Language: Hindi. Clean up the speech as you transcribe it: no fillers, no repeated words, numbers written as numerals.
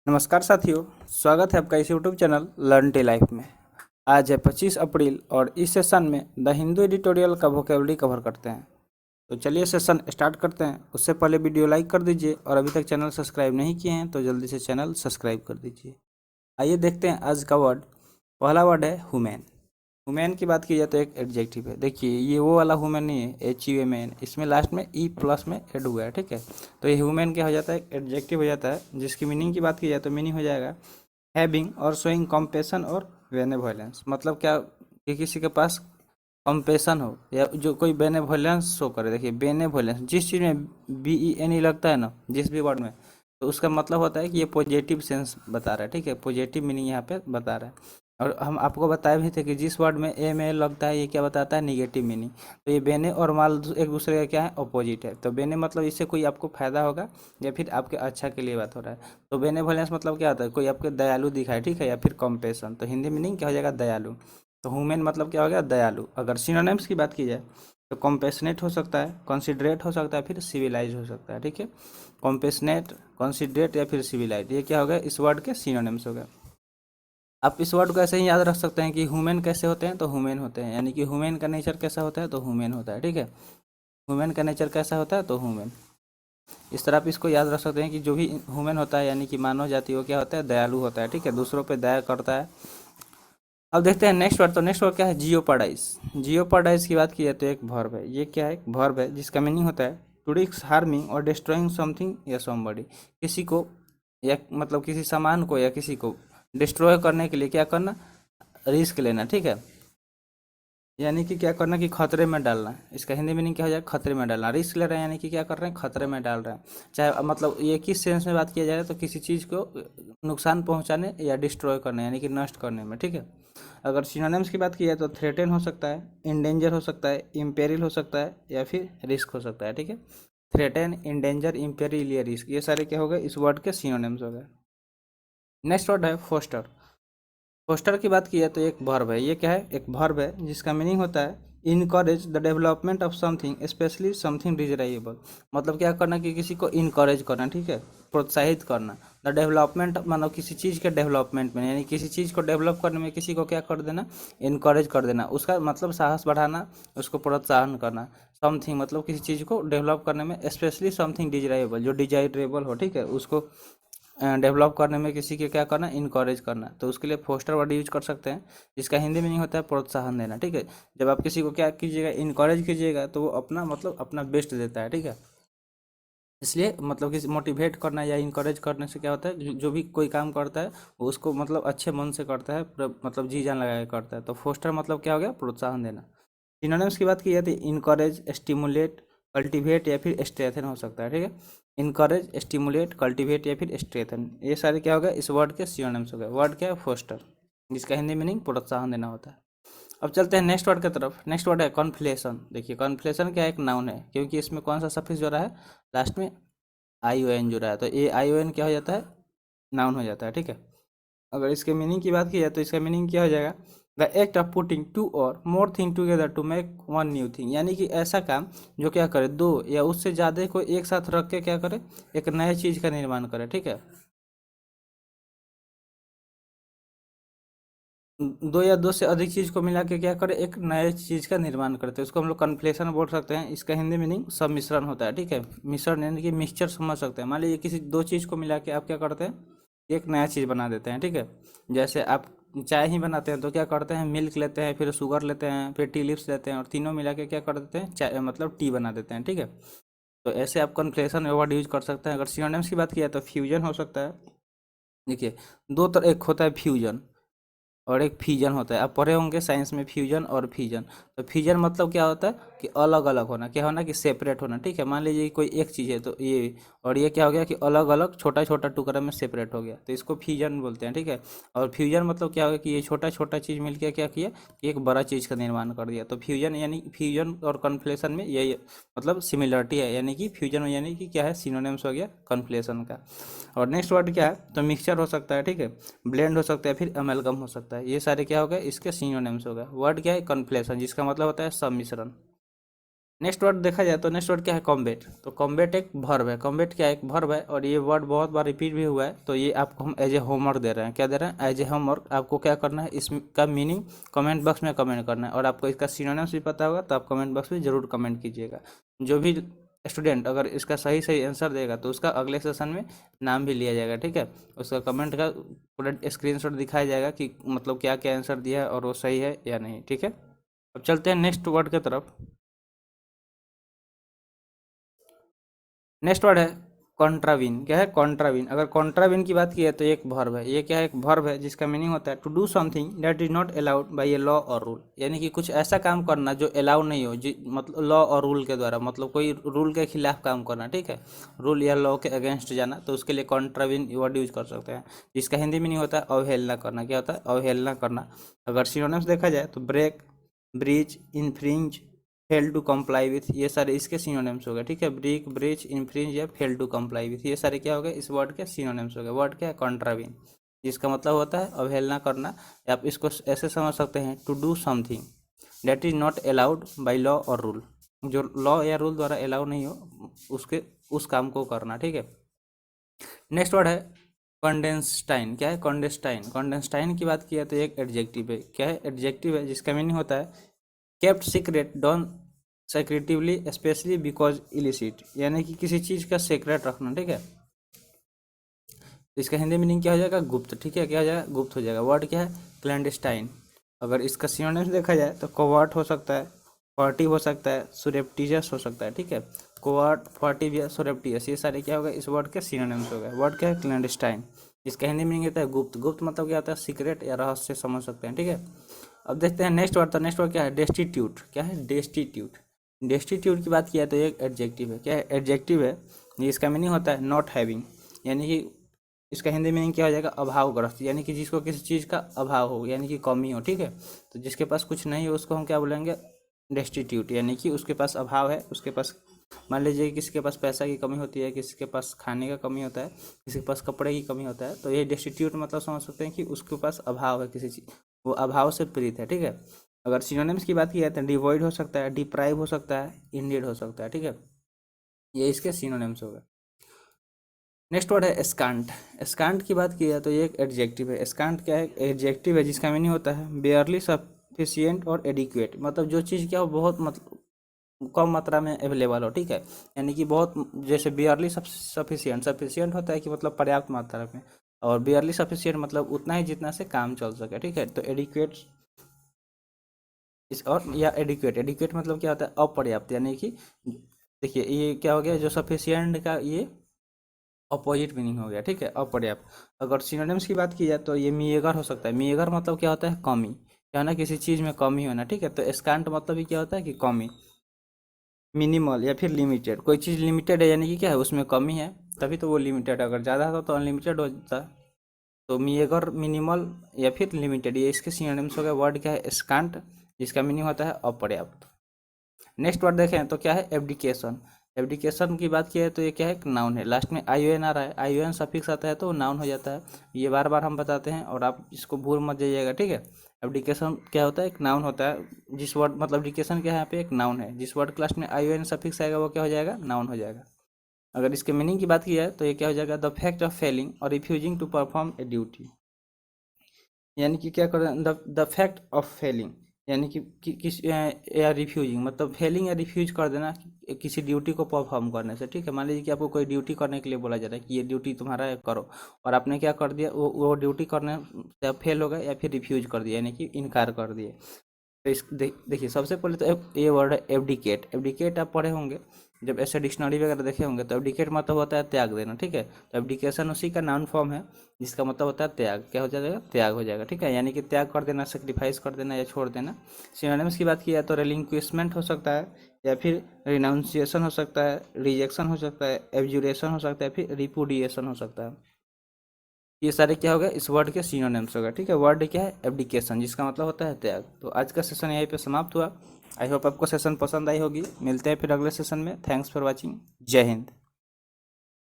नमस्कार साथियों, स्वागत है आपका इस YouTube channel learn tea life में। आज है 25 अप्रैल और इस सेशन में द हिंदू एडिटोरियल का वोकेबलरी कवर करते हैं। तो चलिए सेशन स्टार्ट करते हैं। उससे पहले वीडियो लाइक कर दीजिए और अभी तक चैनल सब्सक्राइब नहीं किए हैं तो जल्दी से चैनल सब्सक्राइब कर दीजिए। आइए देखते हैं आज का वर्ड। पहला वर्ड है हुमैन। हुमैन की बात की जाए तो एक एडजेक्टिव है। देखिए ये वो वाला हुमैन नहीं है HUMAN, इसमें लास्ट में ई प्लस में ऐड हुआ है, ठीक है। तो ये ह्यूमन क्या हो जाता है, एडजेक्टिव हो जाता है, जिसकी मीनिंग की बात की जाए तो मीनिंग हो जाएगा हैविंग और शोइंग कॉम्पेशन और बेनेवोलेंस। मतलब क्या कि किसी के पास कॉम्पेशन हो या जो कोई बेनेवोलेंस शो करे। देखिए बेनेवोलेंस जिस चीज़ में BENE लगता है ना, जिस भी वर्ड में, तो उसका मतलब होता है कि ये पॉजिटिव सेंस बता रहा है, ठीक है। पॉजिटिव मीनिंग यहाँ पे बता रहा है। और हम आपको बताए भी थे कि जिस वर्ड में MA लगता है ये क्या बताता है, निगेटिव मीनिंग। तो ये बेने और माल एक दूसरे का क्या है, अपोजिट है। तो बेने मतलब इससे कोई आपको फायदा होगा या फिर आपके अच्छा के लिए बात हो रहा है। तो बेनेवोलेंस मतलब क्या होता है, कोई आपके दयालु दिखाए, ठीक है, या फिर कंपेशन। तो हिंदी मीनिंग क्या हो जाएगा, दयालु। तो ह्यूमन मतलब क्या हो गया, दयालु। अगर सिनोनिम्स की बात की जाए तो कॉम्पेशनेट हो सकता है, कंसिडरेट हो सकता है, फिर सिविलाइज हो सकता है, ठीक है। कॉम्पेशनेट, कंसिडरेट या फिर सिविलाइज, ये क्या हो गया, इस वर्ड के सिनोनिम्स हो गए। आप इस वर्ड को ऐसे ही याद रख सकते हैं कि ह्यूमन कैसे होते हैं, तो ह्यूमन होते हैं, यानी कि ह्यूमन का नेचर कैसा होता है, तो ह्यूमन होता है, ठीक है। ह्यूमन का नेचर कैसा होता है, तो ह्यूमन। इस तरह आप इसको याद रख सकते हैं कि जो भी ह्यूमन होता है यानी कि मानव जाति, वो क्या होता है, दयालु होता है, ठीक है, दूसरों पे दया करता है। अब देखते हैं नेक्स्ट वर्ड। तो नेक्स्ट वर्ड क्या है, जियोपाडाइज। जियोपाडाइज की बात की जाए तो एक वर्ब है। ये क्या है, एक वर्ब है जिसका मीनिंग होता है टू रिस्क हार्मिंग और डिस्ट्रॉइंग समथिंग या समबडी। किसी को या मतलब किसी सामान को या किसी को डिस्ट्रॉय करने के लिए क्या करना, रिस्क लेना, ठीक है। यानी कि क्या करना कि खतरे में डालना। इसका हिंदी मीनिंग क्या हो जाएगा, खतरे में डालना। रिस्क ले रहे हैं यानी कि क्या कर रहे हैं, खतरे में डाल रहे हैं। चाहे मतलब ये किस सेंस में बात किया जाए तो किसी चीज़ को नुकसान पहुंचाने या डिस्ट्रॉय करने यानी कि नष्ट करने में, ठीक है। अगर सिनोनिम्स की बात की जाए तो थ्रेटन हो सकता है, इंडेंजर हो सकता है, इम्पेरिल हो सकता है या फिर रिस्क हो सकता है, ठीक है। थ्रेटन, इंडेंजर, इम्पेरिल या रिस्क, ये सारे क्या हो गए, इस वर्ड के सिनोनिम्स हो गए। नेक्स्ट वर्ड है फोस्टर। फोस्टर की बात की है तो एक वर्ब है। ये क्या है, एक वर्ब है जिसका मीनिंग होता है encourage the development of something specially something desirable. मतलब क्या करना कि किसी को इनकरेज करना, ठीक है, प्रोत्साहित करना। द डेवलपमेंट मानो किसी चीज़ के डेवलपमेंट में, यानी किसी चीज़ को डेवलप करने में किसी को क्या कर देना, इनकरेज कर देना। उसका मतलब साहस बढ़ाना, उसको प्रोत्साहन करना। समथिंग मतलब किसी चीज़ को डेवलप करने में, स्पेशली समथिंग डिजायरेबल, जो डिजायरेबल हो, ठीक है, उसको डेवलप करने में किसी के क्या करना, इनकरेज करना। तो उसके लिए फोस्टर वर्ड यूज कर सकते हैं, जिसका हिंदी मीनिंग होता है प्रोत्साहन देना, ठीक है। जब आप किसी को क्या कीजिएगा, इनकरेज कीजिएगा, तो वो अपना मतलब अपना बेस्ट देता है, ठीक है। इसलिए मतलब किसी मोटिवेट करना या इनकरेज करने से क्या होता है, जो भी कोई काम करता है वो उसको मतलब अच्छे मन से करता है, मतलब जी जान लगा के करता है। तो फोस्टर मतलब क्या हो गया, प्रोत्साहन देना। सिनोनिम्स की बात की जाती है इनकरेज, स्टिमुलेट, कल्टीवेट या फिर स्ट्रेथन हो सकता है, ठीक है। इनकरेज, स्टिमुलेट, कल्टीवेट या फिर स्ट्रेथन, ये सारे क्या हो गए, इस वर्ड के सिनोनिम्स हो गए। वर्ड क्या है, फोस्टर, जिसका हिंदी मीनिंग प्रोत्साहन देना होता है। अब चलते हैं नेक्स्ट वर्ड की तरफ। नेक्स्ट वर्ड है कॉन्फ्लेशन। देखिए कॉन्फ्लेशन क्या है, एक नाउन है, क्योंकि इसमें कौन सा सफिक्स जुड़ा है, लास्ट में ION जुड़ा है। तो ये ION क्या हो जाता है, नाउन हो जाता है, ठीक है। अगर इसके मीनिंग की बात की जाए तो इसका मीनिंग क्या हो जाएगा, the act of putting two और more thing together to make one new thing. यानी कि ऐसा काम जो क्या करे, दो या उससे ज़्यादा को एक साथ रख के क्या करे, एक नए चीज़ का निर्माण करे, ठीक है। दो या दो से अधिक चीज़ को मिला के क्या करे, एक नए चीज़ का निर्माण करते हैं, उसको हम लोग कन्फ्लेशन बोल सकते हैं। इसका हिंदी मीनिंग सम्मिश्रण होता है, ठीक है। मिश्रण यानी कि मिक्सचर समझ सकते हैं। मान लीजिए किसी दो चीज़ को मिला के आप क्या करते हैं, एक नया चीज़ बना देते हैं, ठीक है। जैसे आप चाय ही बनाते हैं तो क्या करते हैं, मिल्क लेते हैं, फिर शुगर लेते हैं, फिर टी लिप्स लेते हैं, और तीनों मिला के क्या कर देते हैं, चाय मतलब टी बना देते हैं, ठीक है। तो ऐसे आप कन्फ्लेशन वर्ड यूज कर सकते हैं। अगर सिनोनिम्स की बात किया तो फ्यूजन हो सकता है। देखिए दो तरह, एक होता है फ्यूजन और एक फ्यूजन होता है। आप पढ़े होंगे साइंस में फ्यूजन और फिजन। तो फ्यूजन मतलब क्या होता है कि अलग अलग होना, क्या होना कि सेपरेट होना, ठीक है। मान लीजिए कि कोई एक चीज़ है तो ये, और ये क्या हो गया कि अलग अलग छोटा छोटा टुकड़ा में सेपरेट हो गया, तो इसको फ्यूजन बोलते हैं, ठीक है। और फ्यूजन मतलब क्या हो गया कि ये छोटा छोटा चीज़ मिलकर क्या किया कि एक बड़ा चीज़ का निर्माण कर दिया। तो फ्यूजन यानी फ्यूजन और कन्फ्लेशन में यही मतलब सिमिलरिटी है, यानी कि फ्यूजन यानी कि क्या है, सिनोनिम्स हो गया कन्फ्लेशन का। और नेक्स्ट वर्ड क्या है, तो मिक्सचर हो सकता है, ठीक है, ब्लेंड हो सकता है, फिर अमेलगम हो सकता है। ये सारे क्या हो गए, इसके सिनोनिम्स हो गए। वर्ड क्या है, कन्फ्लेशन, जिसका मतलब होता है सम्मिश्रण। नेक्स्ट वर्ड देखा जाए तो नेक्स्ट वर्ड क्या है, कॉम्बेट। तो कॉम्बेट एक वर्ब है। कॉम्बेट क्या है, एक वर्ब है, और ये वर्ड बहुत बार रिपीट भी हुआ है, तो ये आपको हम एज ए होमवर्क दे रहे हैं। क्या दे रहे हैं, एज ए होमवर्क। आपको क्या करना है, इसका मीनिंग कमेंट बॉक्स में कमेंट करना है, और आपको इसका सिनोनिम्स भी पता होगा तो आप कमेंट बॉक्स में जरूर कमेंट कीजिएगा। जो भी स्टूडेंट अगर इसका सही सही आंसर देगा तो उसका अगले सेशन में नाम भी लिया जाएगा, ठीक है। उसका कमेंट का पूरा स्क्रीनशॉट दिखाया जाएगा कि मतलब क्या क्या आंसर दिया है और वो सही है या नहीं, ठीक है। अब चलते हैं नेक्स्ट वर्ड की तरफ। नेक्स्ट वर्ड है कॉन्ट्राविन। क्या है, कॉन्ट्राविन। अगर कॉन्ट्राविन की बात की है तो एक वर्ब है। ये क्या है, एक वर्ब है जिसका मीनिंग होता है to do something that is not allowed by a law और रूल। यानी कि कुछ ऐसा काम करना जो अलाउ नहीं हो, जी मतलब लॉ और रूल के द्वारा, मतलब कोई रूल के खिलाफ काम करना, ठीक है। रूल या लॉ के अगेंस्ट जाना, तो उसके लिए कॉन्ट्राविन वर्ड यूज कर सकते हैं, जिसका हिंदी मीनिंग होता है अवहेलना करना। क्या होता है, अवहेलना करना। अगर सिनोनिम्स देखा जाए तो break, breach, infringe, fail to comply with, ये सारे इसके सिनोनिम्स हो गए, ठीक है। ब्रेक, ब्रीच, इन्फ्रिंज या फेल टू कंप्लाई विथ, ये सारे क्या हो गए, इस वर्ड के सिनोनिम्स हो गए। वर्ड क्या है, कॉन्ट्राविन, जिसका मतलब होता है अवहेलना करना। आप इसको ऐसे समझ सकते हैं, to do something that is not allowed by law और रूल, जो लॉ या रूल द्वारा अलाउ नहीं हो उसके उस काम को करना, ठीक है। नेक्स्ट वर्ड है कॉन्डेंस्टाइन। क्या है, कॉन्डेंस्टाइन। कॉन्डेंस्टाइन की बात किया तो एक एडजेक्टिव है। क्या है, एडजेक्टिव है, जिसका मीनिंग होता है kept secret, done secretively, specially because illicit, यानी कि किसी चीज़ का सीक्रेट रखना, ठीक है। इसका हिंदी मीनिंग क्या हो जाएगा, गुप्त, ठीक है। क्या हो जाएगा, गुप्त हो जाएगा। वर्ड क्या है, क्लैंडस्टाइन। अगर इसका सिनोनिम्स देखा जाए तो कोवर्ट हो सकता है, फर्टिव हो सकता है, सुरेप्टियस हो सकता है, ठीक है। कोवर्ट, फर्टिव या सुरेप्टियस, ये सारे क्या होगा, इस वर्ड के सिनोनिम्स हो गए। वर्ड क्या है, क्लैंडस्टाइन। इसका हिंदी मीनिंग होता है गुप्त। गुप्त मतलब क्या होता है, सीक्रेट या रहस्य समझ सकते हैं, ठीक है। अब देखते हैं नेक्स्ट वर्ड। तो नेक्स्ट वर्ड क्या है, डेस्टिट्यूट। क्या है, डेस्टिट्यूट। डेस्टिट्यूट की बात किया तो एक एडजेक्टिव है। क्या है, एडजेक्टिव है, इसका मीनिंग होता है नॉट हैविंग, यानी कि इसका हिंदी मीनिंग क्या हो जाएगा, अभावग्रस्त, यानी कि जिसको किसी चीज़ का अभाव हो, यानी कि कमी हो, ठीक है। तो जिसके पास कुछ नहीं हो उसको हम क्या बोलेंगे, डेस्टिट्यूट, यानी कि उसके पास अभाव है। उसके पास मान लीजिए किसी के पास पैसा की कमी होती है, किसी के पास खाने का कमी होता है, किसी के पास कपड़े की कमी होता है, तो ये डेस्टिट्यूट मतलब समझ सकते हैं कि उसके पास अभाव है किसी चीज़, वो अभाव से पीड़ित है, ठीक है। अगर सिनोनिम्स की बात की जाए तो डिवॉइड हो सकता है, डिप्राइव हो सकता है, इंडीड हो सकता है, ठीक है। ये इसके सिनोनिम्स हो गए। नेक्स्ट वर्ड है स्कांट। स्कांट की बात की जाए तो ये एक एडजेक्टिव है। स्कांट क्या है, एडजेक्टिव है, जिसका मीनिंग होता है बेयरली सफिशियंट और एडिक्वेट, मतलब जो चीज़ क्या हो बहुत मतलब कम मात्रा में अवेलेबल हो, ठीक है। यानी कि बहुत, जैसे बेयरली सफिशियंट, सफिशियंट होता है कि मतलब पर्याप्त मात्रा में, और बेयरली सफिशियंट मतलब उतना ही जितना से काम चल सके, ठीक है। तो एडिक्वेट इस और या एडिक्वेट, एडिक्वेट मतलब क्या होता है, अपर्याप्त, यानी कि देखिए ये क्या हो गया, जो सफिशियंट का ये अपोजिट मीनिंग हो गया, ठीक है, अपर्याप्त। अगर सिनोनिम्स की बात की जाए तो ये मीएगर हो सकता है। मीएगर मतलब क्या होता है, कमी, क्या ना किसी चीज़ में कमी होना, ठीक है। तो स्कांट मतलब ही क्या होता है कि कमी। मिनिमल या फिर लिमिटेड, कोई चीज़ लिमिटेड है यानी कि क्या है, उसमें कमी है, तभी तो वो लिमिटेड है। अगर ज़्यादा होता तो अनलिमिटेड हो जाता। तो मीएगर, मिनिमल या फिर लिमिटेड, ये इसके सिनोनिम्स हो गए। वर्ड क्या है, स्कांट, जिसका मीनिंग होता है अपर्याप्त। नेक्स्ट वर्ड देखें तो क्या है, एब्डिकेशन। एब्डिकेशन की बात की है तो ये क्या है, एक नाउन है। लास्ट में आई ओ एन आ रहा है, आई ओ एन सफिक्स आता है तो नाउन हो जाता है। ये बार बार हम बताते हैं और आप इसको भूल मत जाइएगा, ठीक है। एब्डिकेशन क्या होता है, एक नाउन होता है। जिस वर्ड मतलब एब्डिकेशन क्या है, यहाँ पे एक नाउन है। जिस वर्ड क्लास में आई ओ एन सफिक्स आएगा वो क्या हो जाएगा, नाउन हो जाएगा। अगर इसके मीनिंग की बात की जाए तो ये क्या हो जाएगा, द फैक्ट ऑफ फेलिंग और refusing to perform a duty, यानी कि क्या कर द फैक्ट ऑफ फेलिंग, यानी कि किस या रिफ्यूजिंग मतलब फेलिंग या रिफ्यूज कर देना किसी ड्यूटी को परफॉर्म करने से, ठीक है। मान लीजिए कि आपको कोई ड्यूटी करने के लिए बोला जा रहा है कि ये ड्यूटी तुम्हारा है, करो, और आपने क्या कर दिया, वो ड्यूटी करने से आप फेल हो गए या फिर रिफ्यूज कर दिया, यानी कि इनकार कर दिए। तो इस देखिए सबसे पहले तो ये वर्ड है एब्डिकेट। एब्डिकेट आप पढ़े होंगे जब ऐसे डिक्शनरी वगैरह देखे होंगे, तो एब्डिकेट मतलब होता है त्याग देना, ठीक है। तो एब्डिकेशन उसी का नाउन फॉर्म है, जिसका मतलब होता है त्याग। क्या हो जाएगा, त्याग हो जाएगा, ठीक है। यानी कि त्याग कर देना, सेक्रीफाइस कर देना या छोड़ देना। सिनोनिम्स की बात की जाए तो रिलिंक्विशमेंट हो सकता है, या फिर रिनाउंसिएशन हो सकता है, रिजेक्शन हो सकता है, एब्जुरेशन हो सकता है, फिर रिपुडिएशन हो सकता है। ये सारे क्या होगा, इस वर्ड के सिनोनिम्स होगा, ठीक है। वर्ड क्या है, एब्डिकेशन, जिसका मतलब होता है त्याग। तो आज का सेशन यहीं पे समाप्त हुआ। आई होप आपको सेशन पसंद आई होगी। मिलते हैं फिर अगले सेशन में। Thanks for watching. जय हिंद।